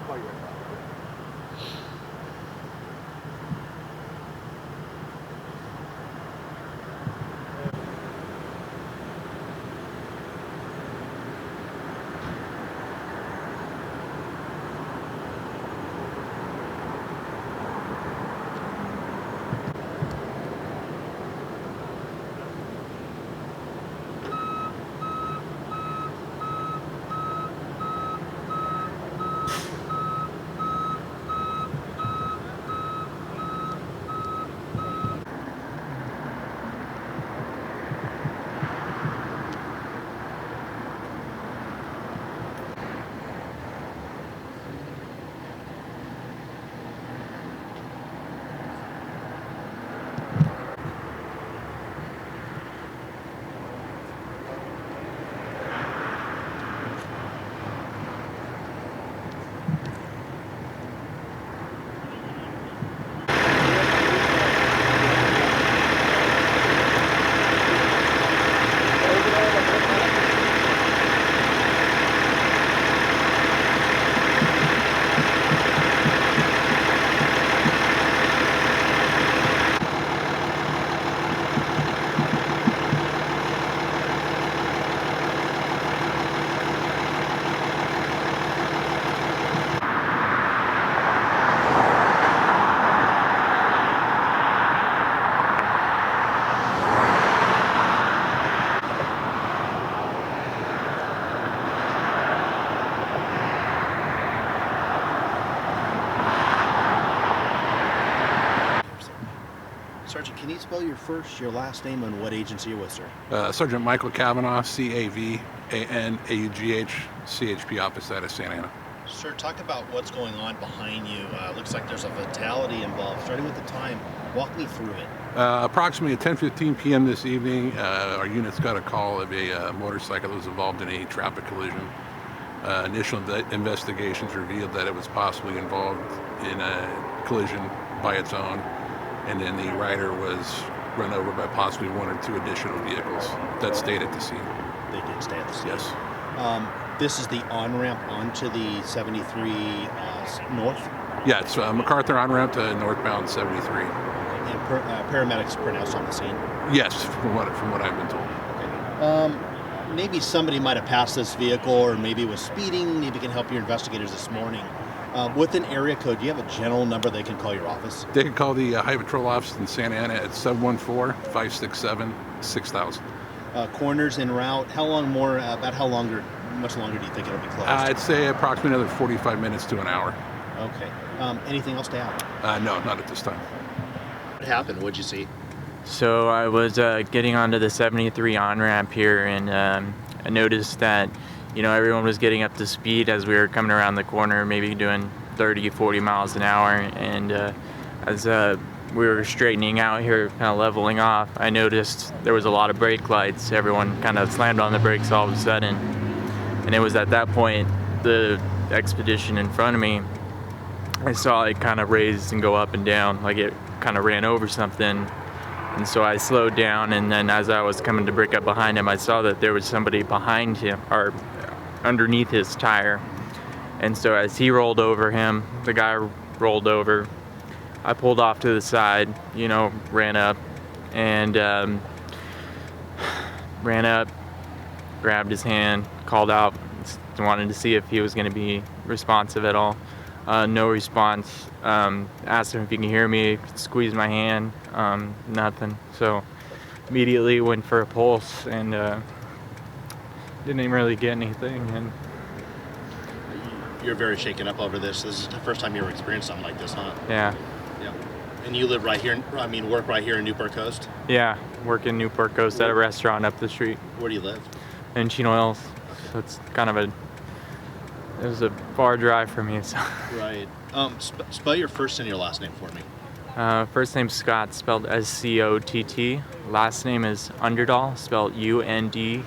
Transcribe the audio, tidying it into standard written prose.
call you right back. Sergeant, can you spell your first, your last name, and what agency you're with, sir? Sergeant Michael Kavanaugh, CAVANAUGH, CHP Office out of Santa Ana. Sir, talk about what's going on behind you. Looks like there's a fatality involved. Starting with the time, walk me through it. Approximately at 10:15 p.m. this evening, our unit's got a call of a motorcycle that was involved in a traffic collision. Initial investigations revealed that it was possibly involved in a collision by its own, and then the rider was run over by possibly one or two additional vehicles that stayed at the scene. They did stay at the scene? Yes. This is the on-ramp onto the 73 north? Yeah, it's MacArthur on-ramp to northbound 73. And paramedics pronounced on the scene? Yes, from what I've been told. Okay. Maybe somebody might have passed this vehicle, or maybe was speeding. Maybe can help your investigators this morning. With an area code, do you have a general number they can call your office? They can call the Highway Patrol office in Santa Ana at 714-567-6000. Corners en route. How long more? About how longer? Much longer do you think it'll be closed? I'd say approximately another 45 minutes to an hour. Okay. Anything else to add? No, not at this time. What happened? What'd you see? So I was getting onto the 73 on-ramp here, and I noticed that, everyone was getting up to speed as we were coming around the corner, maybe doing 30, 40 miles an hour. And as we were straightening out here, kind of leveling off, I noticed there was a lot of brake lights. Everyone kind of slammed on the brakes all of a sudden. And it was at that point, the Expedition in front of me, I saw it kind of raise and go up and down, like it kind of ran over something. And so I slowed down, and then as I was coming to break up behind him, I saw that there was somebody behind him, or underneath his tire. And so as he rolled over him, the guy rolled over, I pulled off to the side, ran up, and grabbed his hand, called out, wanted to see if he was going to be responsive at all. No response. Asked him if he can hear me, squeezed my hand, nothing. So immediately went for a pulse, and didn't even really get anything. And you're very shaken up over this. This is the first time you ever experienced something like this, huh? Yeah. Yeah. And you live right here, work right here in Newport Coast? Yeah, work in Newport Coast at a restaurant up the street. Where do you live? In Chino Hills. So it's kind of it was a far drive for me. So. Right. Spell your first and your last name for me. First name's Scott, spelled S-C-O-T-T. Last name is Underdahl, spelled U-N-D-E-R-D-A-H-L.